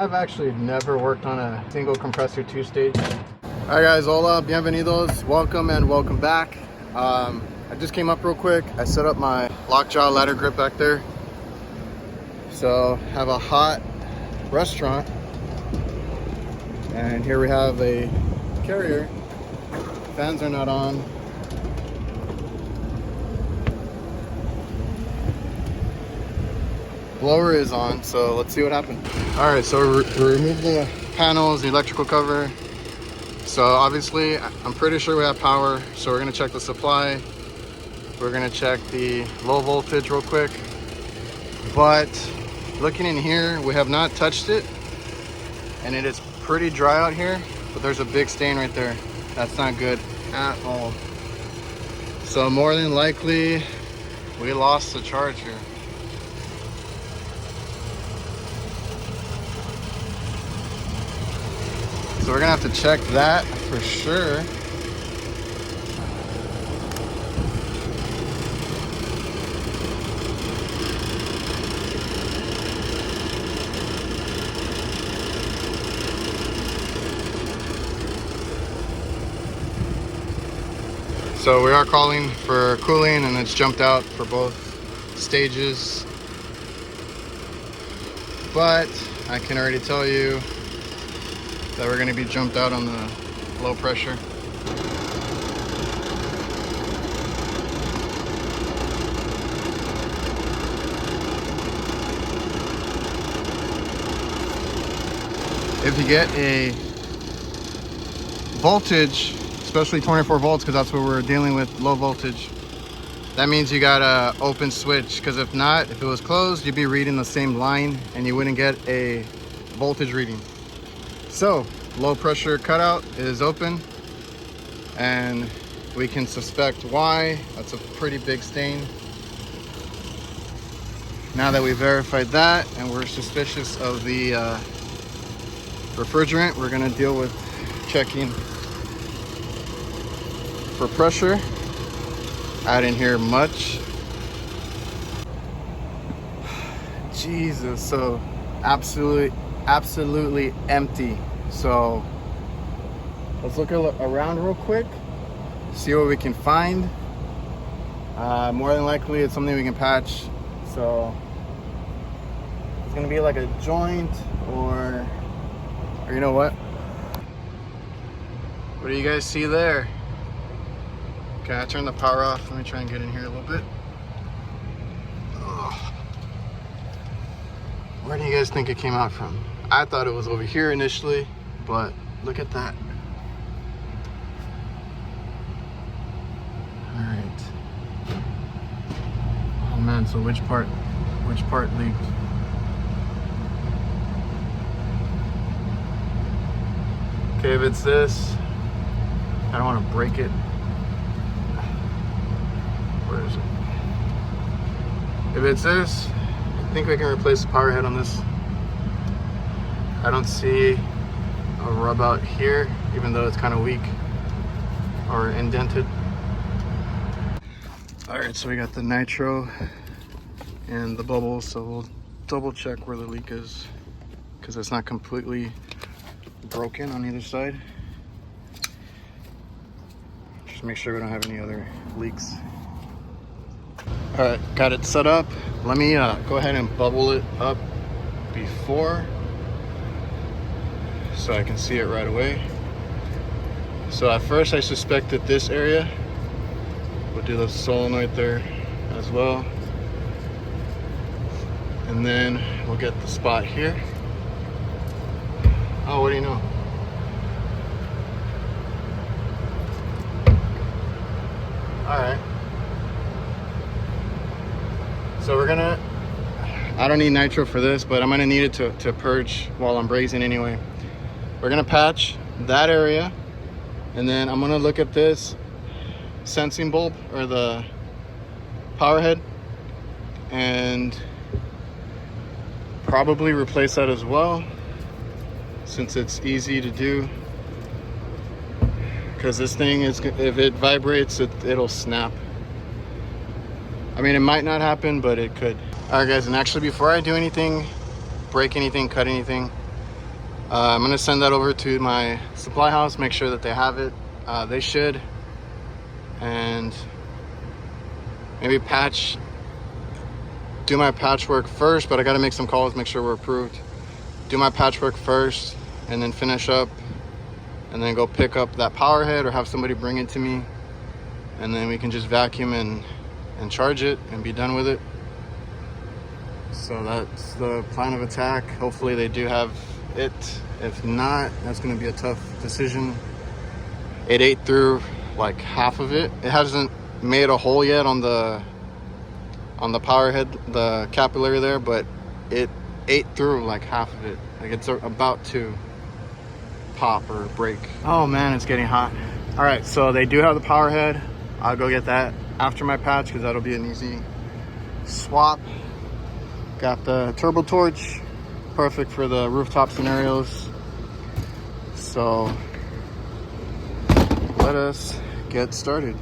I've actually never worked on a single compressor two-stage. Alright guys, hola, bienvenidos, welcome and welcome back. I just came up real quick. I set up my lockjaw ladder grip back there. So have a hot restaurant, and here we have a carrier. Fans are not on. Blower is on, so let's see what happens. All right, so we removed the panels, the electrical cover. So obviously, I'm pretty sure we have power. So we're gonna check the supply. We're gonna check the low voltage real quick. But looking in here, we have not touched it. And it is pretty dry out here, but there's a big stain right there. That's not good at all. So more than likely, we lost the charge here. So we're gonna have to check that for sure. So we are calling for cooling, and it's jumped out for both stages. But I can already tell you that we're going to be jumped out on the low pressure. If you get a voltage, especially 24 volts, because that's what we're dealing with, low voltage, that means you got a open switch, because if not, if it was closed, you'd be reading the same line and you wouldn't get a voltage reading. So low pressure cutout is open, and we can suspect why. That's a pretty big stain. Now that we verified that and we're suspicious of the refrigerant, we're going to deal with checking for pressure. Add in here much. Jesus, so absolutely empty. So let's look around real quick, see what we can find. More than likely it's something we can patch. So it's gonna be like a joint, or you know what do you guys see there? Okay, I turned the power off. Let me try and get in here a little bit. Ugh. Where do you guys think it came out from? I thought it was over here initially, but look at that. All right. Oh man, so which part leaked? Okay, if it's this, I don't want to break it. Where is it? If it's this, I think we can replace the power head on this. I don't see a rub out here, even though it's kind of weak or indented. All right, so we got the nitro and the bubbles, so we'll double check where the leak is, because it's not completely broken on either side. Just make sure we don't have any other leaks. All right, got it set up. Let me go ahead and bubble it up before, so I can see it right away. So at first I suspected this area. We'll do the solenoid there as well. And then we'll get the spot here. Oh, what do you know? All right. So we're gonna, I don't need nitro for this, but I'm gonna need it to purge while I'm brazing anyway. We're gonna patch that area, and then I'm gonna look at this sensing bulb, or the power head, and probably replace that as well, since it's easy to do. Because this thing is, if it vibrates, it'll snap. I mean, it might not happen, but it could. All right guys, and actually before I do anything, break anything, cut anything, I'm gonna send that over to my supply house, make sure that they have it. They should. And maybe do my patchwork first, but I gotta make some calls, make sure we're approved. Do my patchwork first and then finish up, and then go pick up that power head or have somebody bring it to me, and then we can just vacuum and charge it and be done with it. So that's the plan of attack. Hopefully they do have it. If not, that's gonna be a tough decision. It ate through like half of it. It hasn't made a hole yet on the power head, the capillary there, but it ate through like half of it. Like it's about to pop or break. Oh man, it's getting hot. All right, so they do have the power head. I'll go get that after my patch because that'll be an easy swap. Got the turbo torch, perfect for the rooftop scenarios. So let us get started.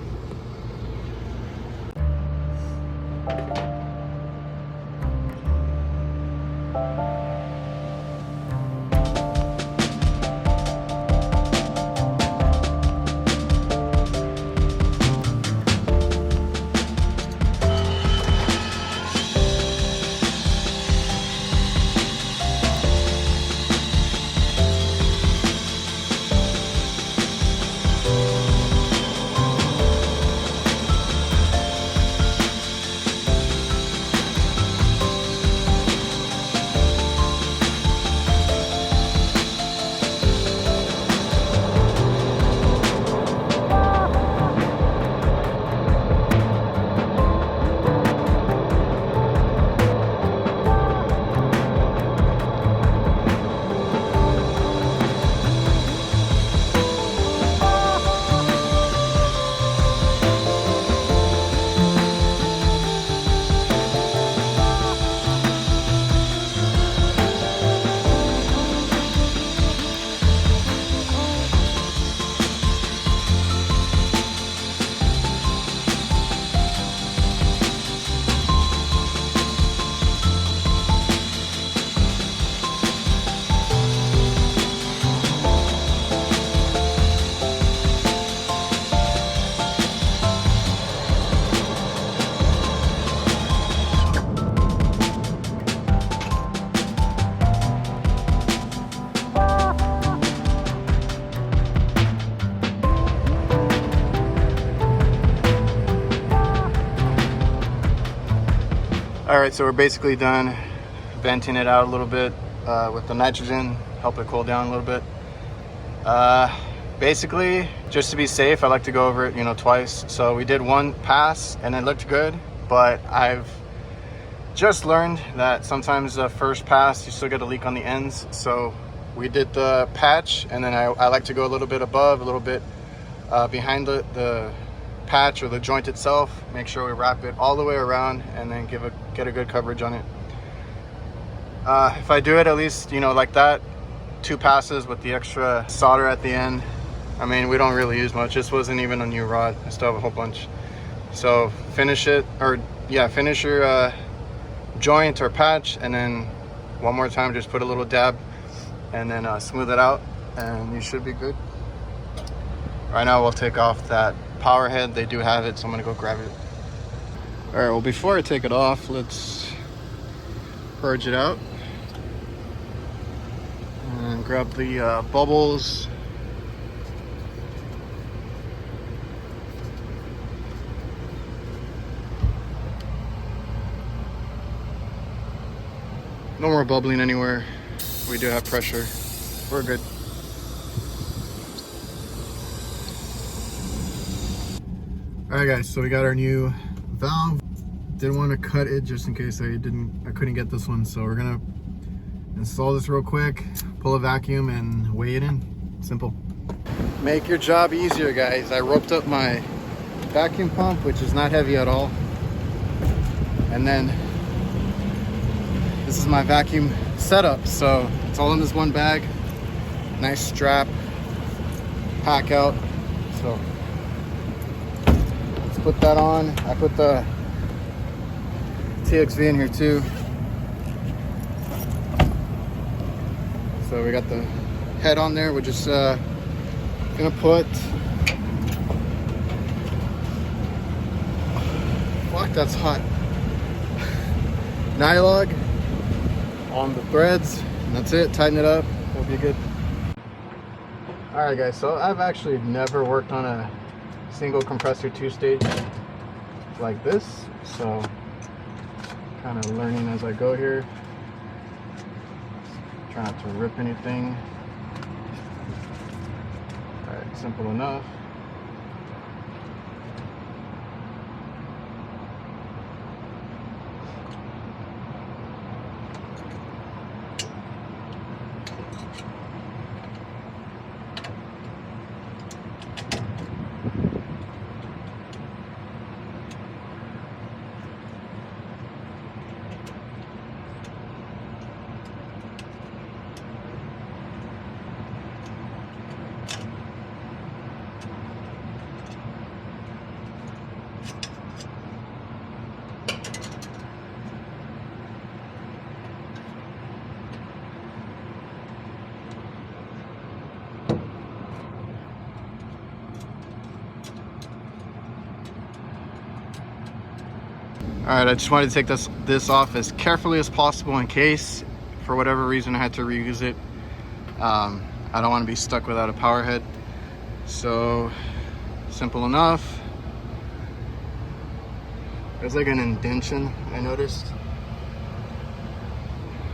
All right, so we're basically done venting it out a little bit with the nitrogen, help it cool down a little bit. Basically, just to be safe, I like to go over it, twice. So we did one pass and it looked good, but I've just learned that sometimes the first pass, you still get a leak on the ends. So we did the patch, and then I like to go a little bit above, a little bit behind the patch or the joint itself, make sure we wrap it all the way around and then get a good coverage on it. If I do it at least like that, 2 passes with the extra solder at the end, I mean, we don't really use much. This wasn't even a new rod. I still have a whole bunch. So finish your joint or patch, and then one more time just put a little dab and then smooth it out and you should be good. Right now we'll take off that power head. They do have it, so I'm gonna go grab it. All right, well, before I take it off, let's purge it out and grab the bubbles. No more bubbling anywhere. We do have pressure. We're good. All right, guys, so we got our new valve. Didn't want to cut it just in case I couldn't get this one. So we're gonna install this real quick, pull a vacuum and weigh it in. Simple. Make your job easier, guys. I roped up my vacuum pump, which is not heavy at all. And then this is my vacuum setup. So it's all in this one bag. Nice strap, pack out. So let's put that on. I put the TXV in here too. So we got the head on there. We're just gonna put, fuck, that's hot, nylog on the threads, and that's it. Tighten it up, we'll be good. All right guys, so I've actually never worked on a single compressor 2-stage like this, so kind of learning as I go here. Try not to rip anything. All right, simple enough. All right, I just wanted to take this off as carefully as possible in case, for whatever reason, I had to reuse it. I don't want to be stuck without a power head. So, simple enough. There's like an indentation, I noticed.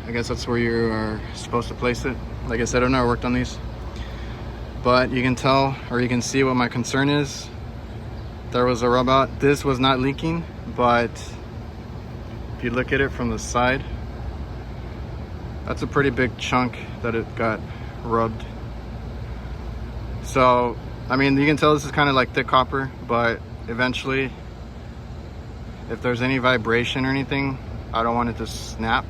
I guess that's where you are supposed to place it. Like I said, I've never worked on these. But you can tell, or you can see what my concern is. There was a rub out. This was not leaking, but if you look at it from the side, that's a pretty big chunk that it got rubbed. So, I mean, you can tell this is kind of like thick copper, but eventually, if there's any vibration or anything, I don't want it to snap.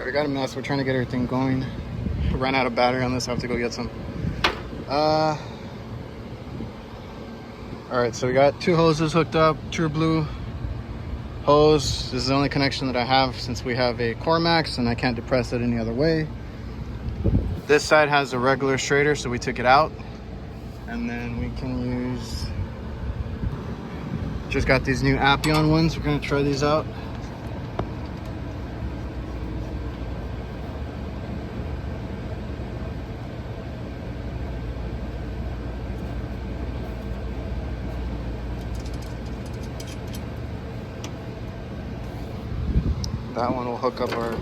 We got a mess. We're trying to get everything going. Ran out of battery on this. I have to go get some. All right, so we got 2 hoses hooked up. True blue hose. This is the only connection that I have since we have a Cormax and I can't depress it any other way. This side has a regular straighter, so we took it out, and then we can use, just got these new Appion ones. We're gonna try these out. That one will hook up our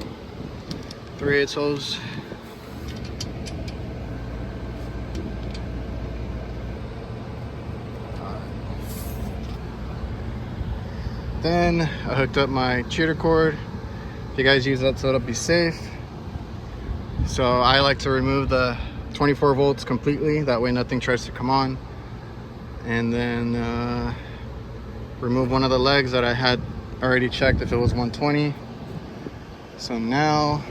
3/8 hose. Then I hooked up my cheater cord. If you guys use that so it'll be safe. So I like to remove the 24 volts completely. That way nothing tries to come on. And then remove one of the legs that I had already checked if it was 120. So now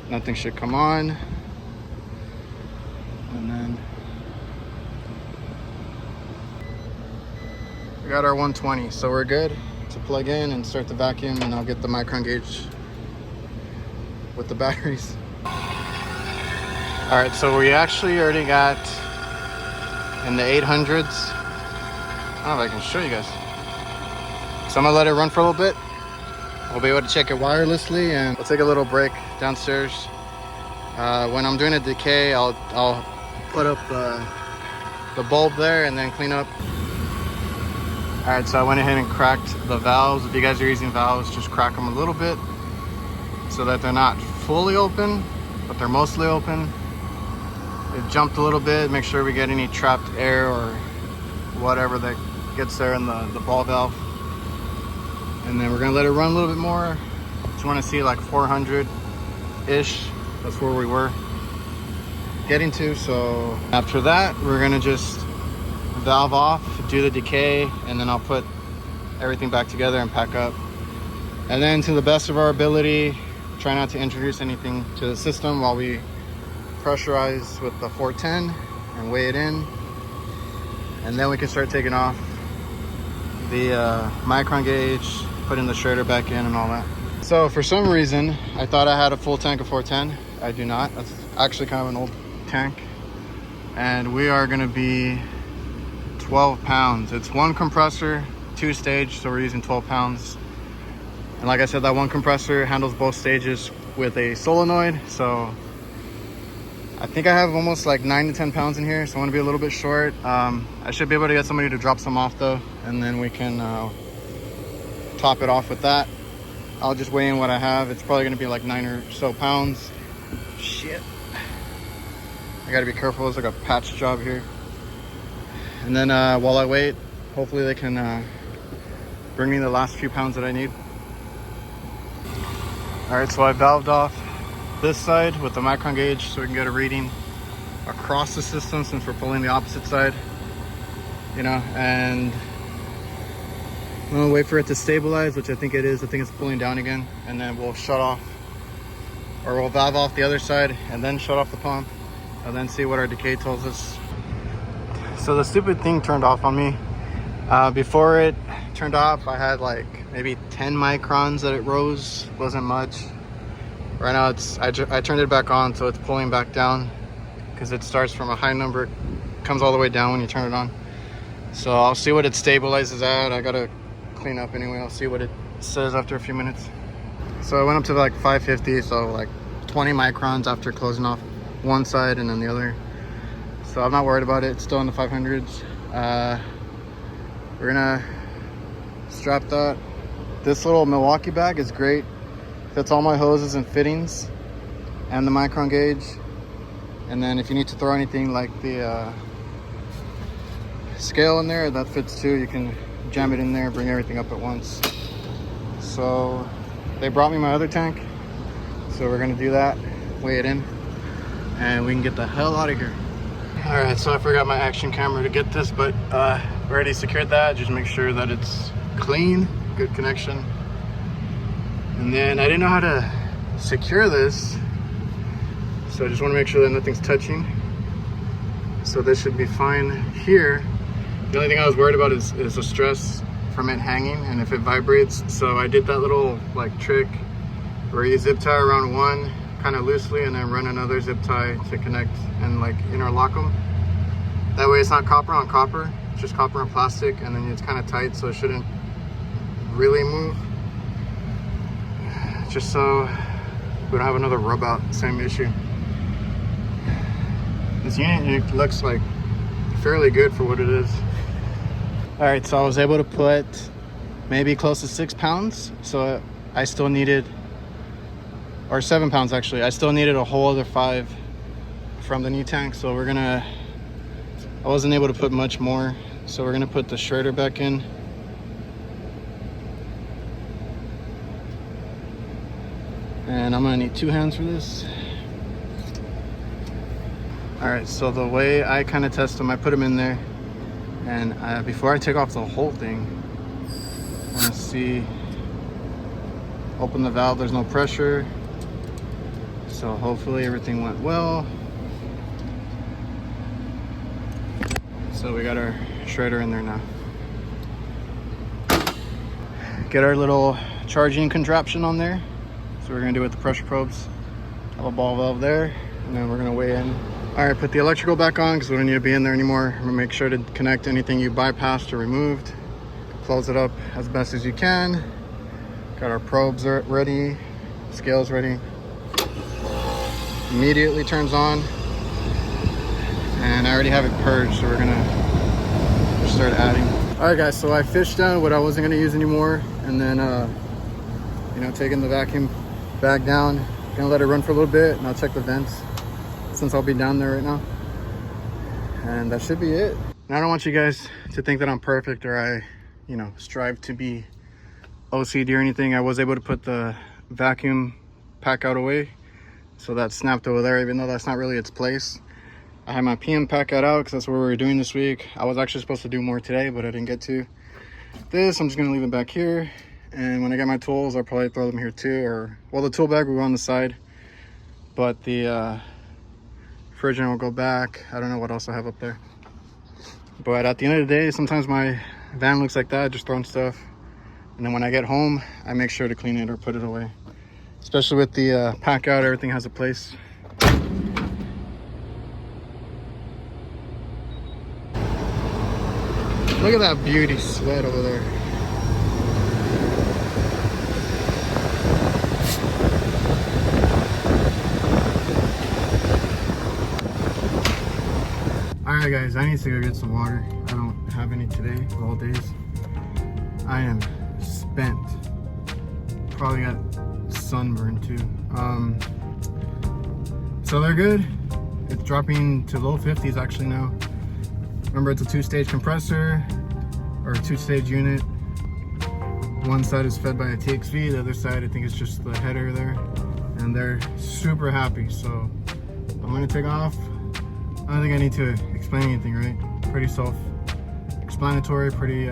nothing should come on. And then we got our 120, so we're good to plug in and start the vacuum, and I'll get the micron gauge with the batteries. All right, so we actually already got in the 800s. I don't know if I can show you guys. So I'm gonna let it run for a little bit. We'll be able to check it wirelessly, and we'll take a little break downstairs. When I'm doing a decay, I'll put up the bulb there and then clean up. All right, so I went ahead and cracked the valves. If you guys are using valves, just crack them a little bit so that they're not fully open, but they're mostly open. It jumped a little bit. Make sure we get any trapped air or whatever that gets there in the ball valve. And then we're gonna let it run a little bit more. Just wanna see like 400-ish. That's where we were getting to. So after that, we're gonna just valve off, do the decay, and then I'll put everything back together and pack up. And then to the best of our ability, try not to introduce anything to the system while we pressurize with the 410 and weigh it in. And then we can start taking off the micron gauge, putting the shredder back in and all that. So for some reason, I thought I had a full tank of 410. I do not. That's actually kind of an old tank. And we are gonna be 12 pounds. It's one compressor, 2-stage, so we're using 12 pounds. And like I said, that one compressor handles both stages with a solenoid. So I think I have almost like 9 to 10 pounds in here, so I want to be a little bit short. I should be able to get somebody to drop some off though, and then we can top it off with that. I'll just weigh in what I have. It's probably going to be like 9 or so pounds. Shit. I got to be careful. It's like a patch job here. And then while I wait, hopefully they can bring me the last few pounds that I need. All right, so I valved off this side with the micron gauge so we can get a reading across the system since we're pulling the opposite side, you know, and I'm gonna wait for it to stabilize, which I think it is. I think it's pulling down again, and then we'll shut off, or we'll valve off the other side and then shut off the pump and then see what our decay tells us. So the stupid thing turned off on me. Before it turned off, I had like maybe 10 microns that it rose. Wasn't much. Right now I turned it back on, so it's pulling back down because it starts from a high number, comes all the way down when you turn it on. So I'll see what it stabilizes at. I gotta clean up anyway. I'll see what it says after a few minutes. So I went up to like 550, so like 20 microns after closing off one side and then the other. So I'm not worried about it. It's still in the 500s. We're gonna strap that. This little Milwaukee bag is great. Fits all my hoses and fittings and the micron gauge. And then if you need to throw anything like the scale in there, that fits too. You can jam it in there, bring everything up at once. So they brought me my other tank, so we're gonna do that, weigh it in, and we can get the hell out of here. All right, so I forgot my action camera to get this, but we already secured that. Just make sure that it's clean, good connection. And then I didn't know how to secure this, so I just want to make sure that nothing's touching. So this should be fine here. The only thing I was worried about is the stress from it hanging and if it vibrates. So I did that little like trick where you zip tie around one kind of loosely and then run another zip tie to connect and like interlock them. That way it's not copper on copper, it's just copper on plastic, and then it's kind of tight, so it shouldn't really move. Just so we don't have another rub out, same issue. This unit looks like fairly good for what it is. All right, so I was able to put maybe close to 6 pounds. So I still needed, or 7 pounds actually. I still needed a whole other 5 from the new tank. So we're gonna, I wasn't able to put much more. So we're gonna put the shredder back in. And I'm gonna need 2 hands for this. All right, so the way I kind of test them, I put them in there, and before I take off the whole thing, I want to see, open the valve, there's no pressure, so hopefully everything went well. So we got our shredder in there now. Get our little charging contraption on there. So we're gonna do it with the pressure probes. Have a ball valve there, and then we're gonna weigh in. All right, put the electrical back on because we don't need to be in there anymore. I'm gonna make sure to connect anything you bypassed or removed. Close it up as best as you can. Got our probes ready, scales ready. Immediately turns on. And I already have it purged, so we're gonna just start adding. All right guys, so I fished out what I wasn't gonna use anymore, and then you know, taking the vacuum bag down, gonna let it run for a little bit, and I'll check the vents since I'll be down there right now. And that should be it. And I don't want you guys to think that I'm perfect or I, you know, strive to be OCD or anything. I was able to put the vacuum pack out away, so that snapped over there, even though that's not really its place. I had my PM pack out because that's what we were doing this week. I was actually supposed to do more today, but I didn't get to. This, I'm just gonna leave it back here. and when I get my tools, I'll probably throw them here too, or well, the tool bag will go on the side, but the refrigerant will go back. I don't know what else I have up there, but at the end of the day, sometimes my van looks like that, just throwing stuff, and then when I get home, I make sure to clean it or put it away. Especially with the pack out, everything has a place. Look at that beauty sweat over there. Alright guys, I need to go get some water. I don't have any today, all days. I am spent. Probably got sunburn too. So they're good. It's dropping to low 50s actually now. Remember, it's a 2-stage compressor or a 2-stage unit. One side is fed by a TXV, the other side I think it's just the header there, and they're super happy. So I'm gonna take off. I don't think I need to explain anything, right? Pretty self-explanatory, pretty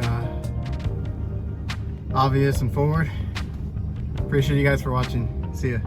obvious and forward. Appreciate you guys for watching. See ya.